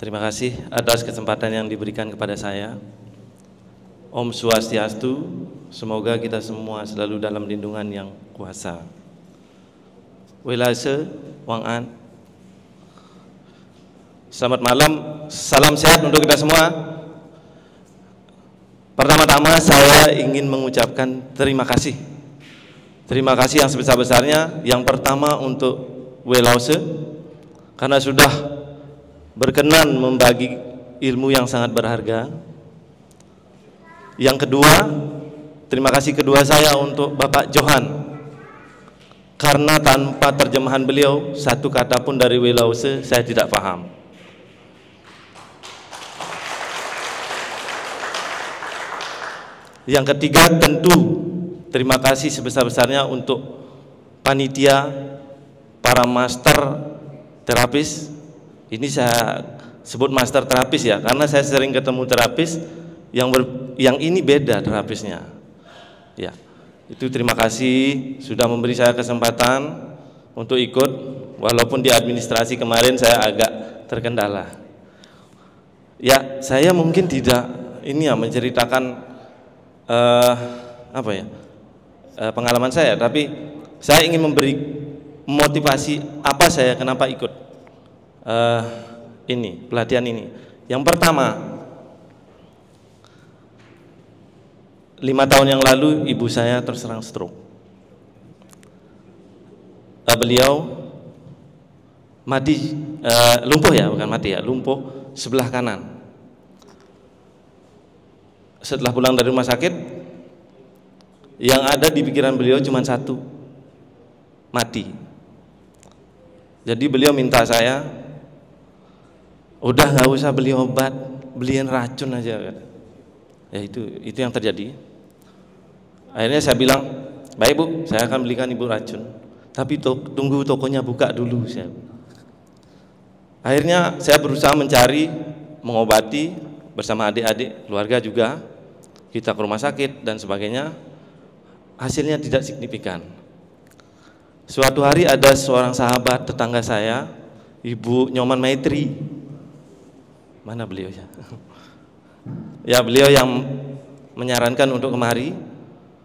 Terima kasih atas kesempatan yang diberikan kepada saya. Om Swastiastu, semoga kita semua selalu dalam lindungan yang kuasa. Welase, Wang An. Selamat malam, salam sehat untuk kita semua. Pertama-tama saya ingin mengucapkan terima kasih. Terima kasih yang sebesar-besarnya. Yang pertama untuk Welase, karena sudah berkenan membagi ilmu yang sangat berharga. Yang kedua, terima kasih kedua saya untuk Bapak Johan, karena tanpa terjemahan beliau satu kata pun dari Welase saya tidak paham. Yang ketiga, tentu terima kasih sebesar-besarnya untuk panitia, para master terapis. Ini saya sebut master terapis ya, karena saya sering ketemu terapis yang ini beda terapisnya. Ya, itu terima kasih sudah memberi saya kesempatan untuk ikut, walaupun di administrasi kemarin saya agak terkendala. Ya, saya mungkin tidak ini ya menceritakan pengalaman saya, tapi saya ingin memberi motivasi apa saya kenapa ikut ini pelatihan ini. Yang pertama, 5 tahun yang lalu ibu saya terserang stroke. Beliau mati, lumpuh ya, bukan mati ya, lumpuh sebelah kanan. Setelah pulang dari rumah sakit, yang ada di pikiran beliau cuma satu, mati. Jadi beliau minta saya, udah nggak usah beli obat, beliin racun aja. Ya itu yang terjadi. Akhirnya saya bilang, baik Bu, saya akan belikan Ibu racun, tapi tunggu tokonya buka dulu. Akhirnya saya berusaha mencari, mengobati bersama adik-adik, keluarga juga. Kita ke rumah sakit dan sebagainya, hasilnya tidak signifikan. Suatu hari ada seorang sahabat tetangga saya, Ibu Nyoman Maitri. Mana beliau ya? Ya, beliau yang menyarankan untuk kemari.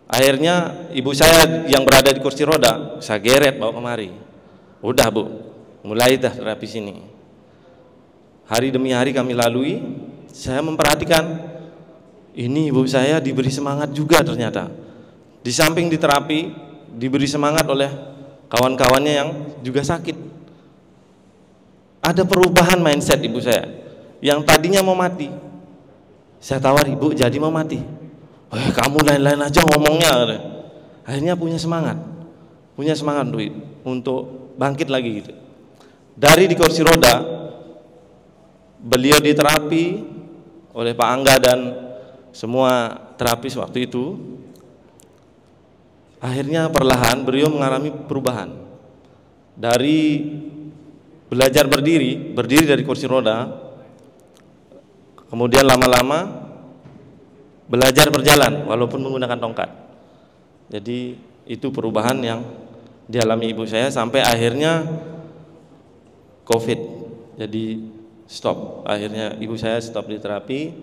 Akhirnya ibu saya yang berada di kursi roda, saya geret bawa kemari. Udah Bu, mulai dah terapi sini. Hari demi hari kami lalui, saya memperhatikan, ini ibu saya diberi semangat juga ternyata. Di samping diterapi, diberi semangat oleh kawan-kawannya yang juga sakit. Ada perubahan mindset ibu saya. Yang tadinya mau mati, saya tawar, Ibu jadi mau mati. Kamu lain-lain aja ngomongnya. Akhirnya punya semangat untuk bangkit lagi gitu. Dari di kursi roda, beliau diterapi oleh Pak Angga dan semua terapis waktu itu. Akhirnya perlahan beliau mengalami perubahan. Dari belajar berdiri dari kursi roda, kemudian lama-lama belajar berjalan walaupun menggunakan tongkat. Jadi itu perubahan yang dialami ibu saya sampai akhirnya COVID. Jadi stop. Akhirnya ibu saya stop di terapi.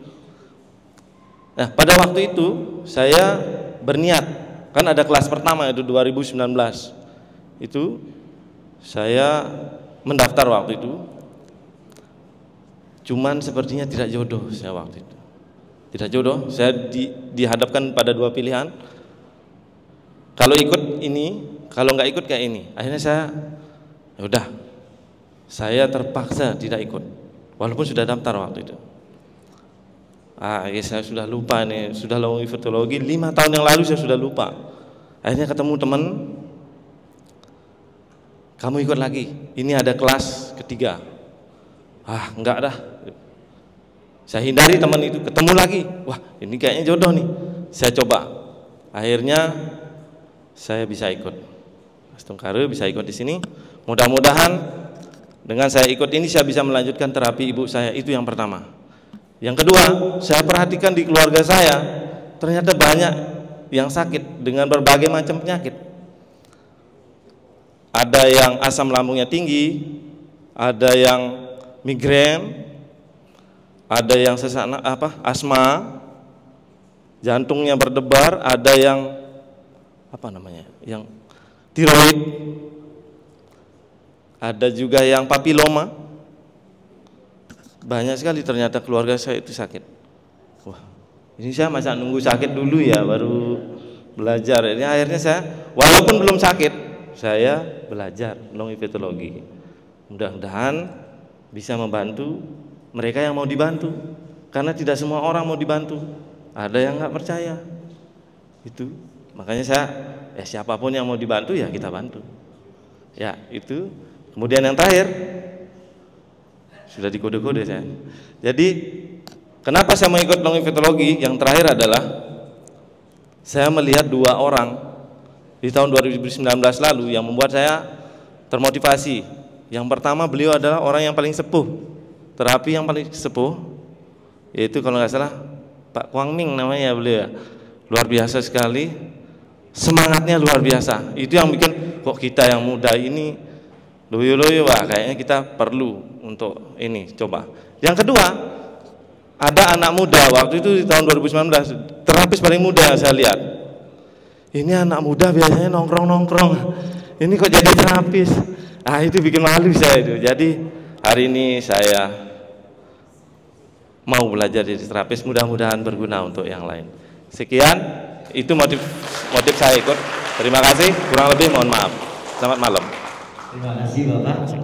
Nah, pada waktu itu saya berniat, kan ada kelas pertama itu 2019. Itu saya mendaftar waktu itu. Cuman sepertinya tidak jodoh saya waktu itu. Tidak jodoh, saya dihadapkan pada dua pilihan. Kalau ikut ini, kalau nggak ikut kayak ini. Akhirnya saya, ya udah, saya terpaksa tidak ikut. Walaupun sudah daftar waktu itu. Saya sudah lupa nih, sudah lawang infertologi 5 tahun yang lalu saya sudah lupa. Akhirnya ketemu teman, kamu ikut lagi, ini ada kelas ketiga. Enggak dah. Saya hindari teman itu, ketemu lagi. Wah, ini kayaknya jodoh nih. Saya coba. Akhirnya saya bisa ikut. Mas Tungkare bisa ikut di sini. Mudah-mudahan dengan saya ikut ini saya bisa melanjutkan terapi ibu saya. Itu yang pertama. Yang kedua, saya perhatikan di keluarga saya, ternyata banyak yang sakit dengan berbagai macam penyakit. Ada yang asam lambungnya tinggi, ada yang migrain, ada yang sesak asma, jantungnya berdebar, ada yang yang tiroid, ada juga yang papiloma. Banyak sekali ternyata keluarga saya itu sakit. Wah, ini saya masa nunggu sakit dulu ya baru belajar. Ini akhirnya saya walaupun belum sakit, saya belajar longipetologi. Mudah-mudahan bisa membantu mereka yang mau dibantu, karena tidak semua orang mau dibantu. Ada yang nggak percaya. Itu makanya saya siapapun yang mau dibantu ya kita bantu. Ya itu. Kemudian yang terakhir sudah dikode-kode saya. Jadi kenapa saya mau ikut longipetologi? Yang terakhir adalah saya melihat 2 orang di tahun 2019 lalu yang membuat saya termotivasi. Yang pertama, beliau adalah orang yang paling sepuh, terapi yang paling sepuh, yaitu kalau nggak salah Pak Kwang Ming namanya beliau. Luar biasa sekali, semangatnya luar biasa. Itu yang bikin kok kita yang muda ini loyo-loyo, wah kayaknya kita perlu untuk ini coba. Yang kedua, ada anak muda waktu itu di tahun 2019, terapis paling muda yang saya lihat. Ini anak muda biasanya nongkrong-nongkrong, ini kok jadi terapis. Itu bikin malu saya itu. Jadi hari ini saya mau belajar jadi terapis, mudah-mudahan berguna untuk yang lain. Sekian, itu motif saya ikut. Terima kasih, kurang lebih mohon maaf. Selamat malam. Terima kasih Bapak.